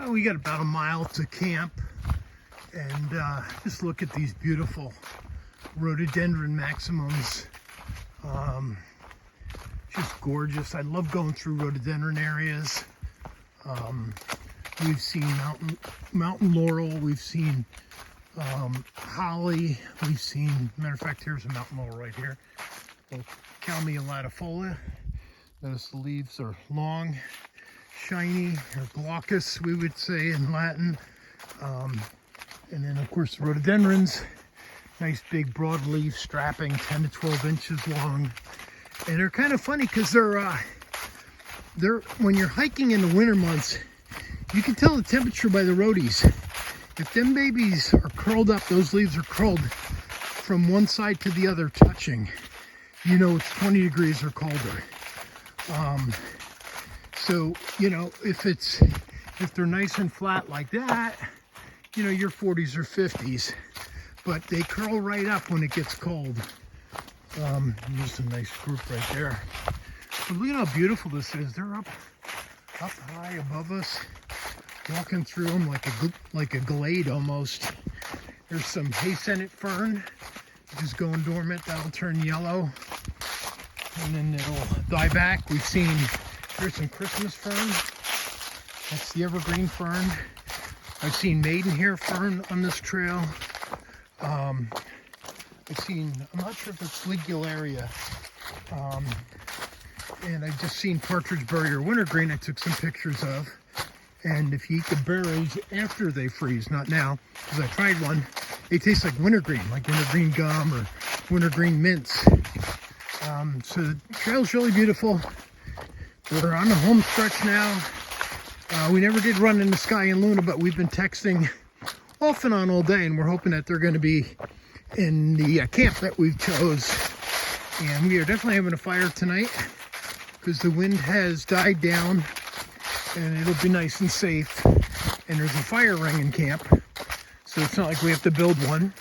We got about a mile to camp, and just look at these beautiful rhododendron maximums. Just gorgeous. I love going through rhododendron areas. We've seen mountain laurel, we've seen holly, we've seen, matter of fact, here's a mountain laurel right here, Calmia latifolia. Notice the leaves are long, shiny, or glaucous, we would say in Latin. And then, of course, the rhododendrons, nice big broad leaf, strapping, 10 to 12 inches long. And they're kind of funny because they're when you're hiking in the winter months, you can tell the temperature by the rhodies. If them babies are curled up, those leaves are curled from one side to the other touching, you know it's 20 degrees or colder. So, you know, if they're nice and flat like that, you know, your 40s or 50s, but they curl right up when it gets cold. There's a nice group right there. But look at how beautiful this is. They're up high above us, walking through them like a glade almost. There's some hay senet fern, which is going dormant. That'll turn yellow, and then it'll die back. There's some Christmas fern. That's the evergreen fern. I've seen maidenhair fern on this trail. I'm not sure if it's Ligularia. And I've just seen partridgeberry or wintergreen I took some pictures of. And if you eat the berries after they freeze, not now, because I tried one, they taste like wintergreen gum or wintergreen mints. So the trail's really beautiful. We're on the home stretch now. We never did run into Sky and Luna, but we've been texting off and on all day, and we're hoping that they're going to be in the camp that we've chose. And we are definitely having a fire tonight because the wind has died down, and it'll be nice and safe. And there's a fire ring in camp, so it's not like we have to build one.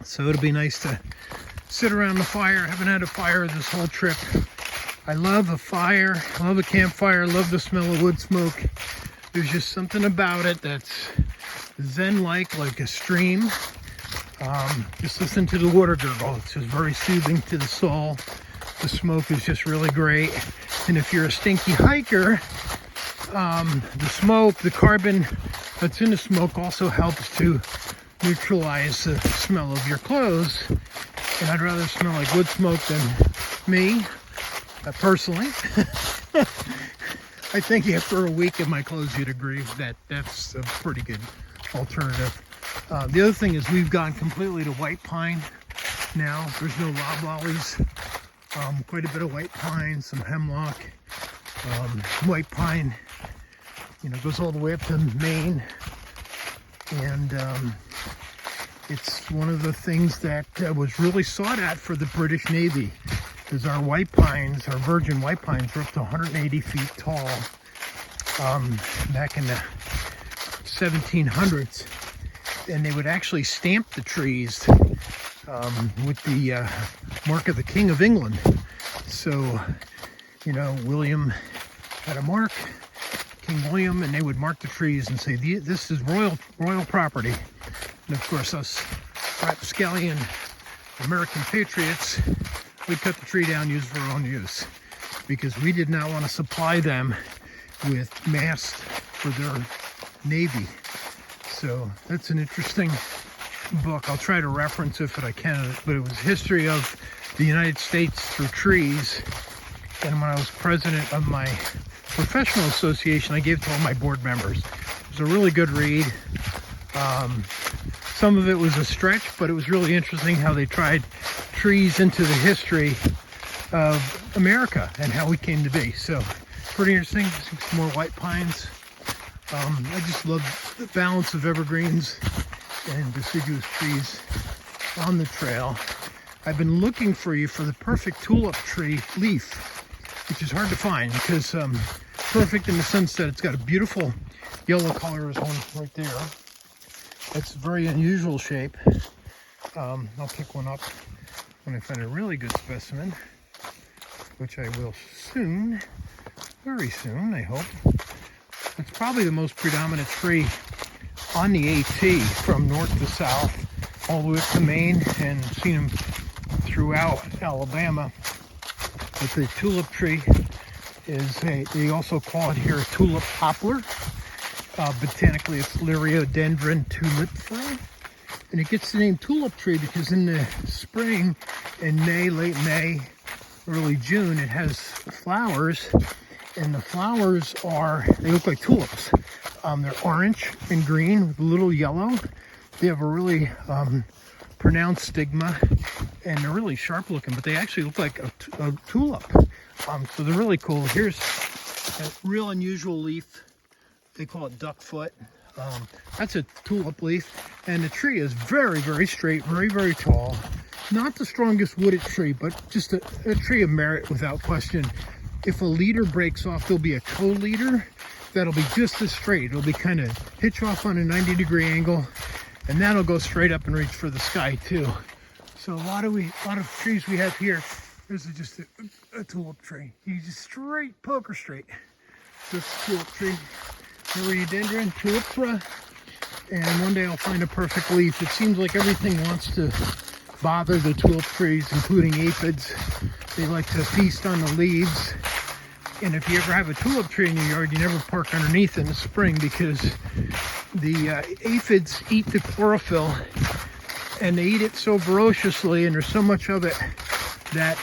So it'll be nice to sit around the fire. I haven't had a fire this whole trip. I love a fire, I love a campfire, I love the smell of wood smoke. There's just something about it that's zen-like, like a stream. Just listen to the water gurgle. It's just very soothing to the soul. The smoke is just really great. And if you're a stinky hiker, the smoke, the carbon that's in the smoke also helps to neutralize the smell of your clothes. And I'd rather smell like wood smoke than me, personally. I think after a week in my clothes you'd agree that that's a pretty good alternative. The other thing is we've gone completely to white pine now. There's no loblollies. Quite a bit of white pine, some hemlock. White pine, you know, goes all the way up to Maine. And it's one of the things that was really sought at for the British Navy, because our white pines, our virgin white pines, are up to 180 feet tall. Back in the 1700s. And they would actually stamp the trees with the mark of the King of England. So, you know, William had a mark, King William, and they would mark the trees and say, this is royal property. And of course, us rapscallion American patriots, we cut the tree down, use it for our own use, because we did not want to supply them with mast for their navy. So that's an interesting book. I'll try to reference if I can, but it was History of the United States Through Trees. And when I was president of my professional association, I gave it to all my board members. It was a really good read. Some of it was a stretch, but it was really interesting how they tried trees into the history of America and how we came to be. So pretty interesting. Some more white pines. I just love the balance of evergreens and deciduous trees on the trail. I've been looking for you for the perfect tulip tree leaf, which is hard to find because perfect in the sense that it's got a beautiful yellow color. There's one right there. It's a very unusual shape. I'll pick one up when I find a really good specimen, which I will soon, very soon, I hope. Let's probably the most predominant tree on the AT from north to south, all the way up to Maine, and seen them throughout Alabama. But the tulip tree is they also call it here a tulip poplar. Botanically, it's Liriodendron tulipifera. And it gets the name tulip tree because in the spring, in May, late May, early June, it has flowers. And the flowers they look like tulips. They're orange and green with a little yellow. They have a really pronounced stigma, and they're really sharp looking, but they actually look like a tulip. So they're really cool. Here's a real unusual leaf. They call it duckfoot. That's a tulip leaf, and the tree is very, very straight, very, very tall. Not the strongest wooded tree, but just a tree of merit without question. If a leader breaks off, there'll be a co-leader that'll be just as straight. It'll be kind of hitch off on a 90-degree angle, and that'll go straight up and reach for the sky too. So a lot of trees we have here. This is just a tulip tree. You just straight, poker straight. This tulip tree, Liriodendron tulipifera, and one day I'll find a perfect leaf. It seems like everything wants to bother the tulip trees, including aphids. They like to feast on the leaves. And if you ever have a tulip tree in your yard, you never park underneath in the spring because the aphids eat the chlorophyll, and they eat it so voraciously, and there's so much of it that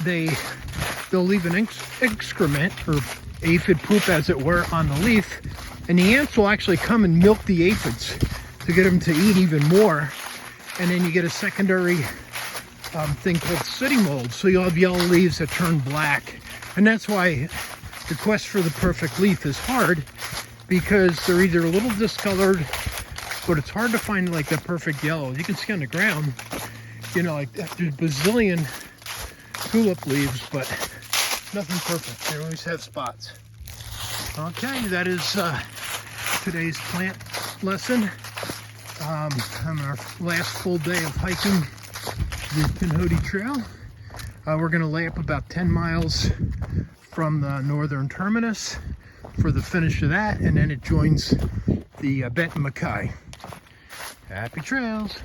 they'll leave an excrement, or aphid poop as it were, on the leaf, and the ants will actually come and milk the aphids to get them to eat even more, and then you get a secondary thing called sooty mold, so you'll have yellow leaves that turn black. And that's why the quest for the perfect leaf is hard, because they're either a little discolored, but it's hard to find like the perfect yellow. You can see on the ground, you know, like there's a bazillion tulip leaves, but nothing perfect. They always have spots. Okay, that is today's plant lesson. On our last full day of hiking the Pinhoti Trail. We're going to lay up about 10 miles from the northern terminus for the finish of that, and then it joins the Benton MacKaye. Happy trails!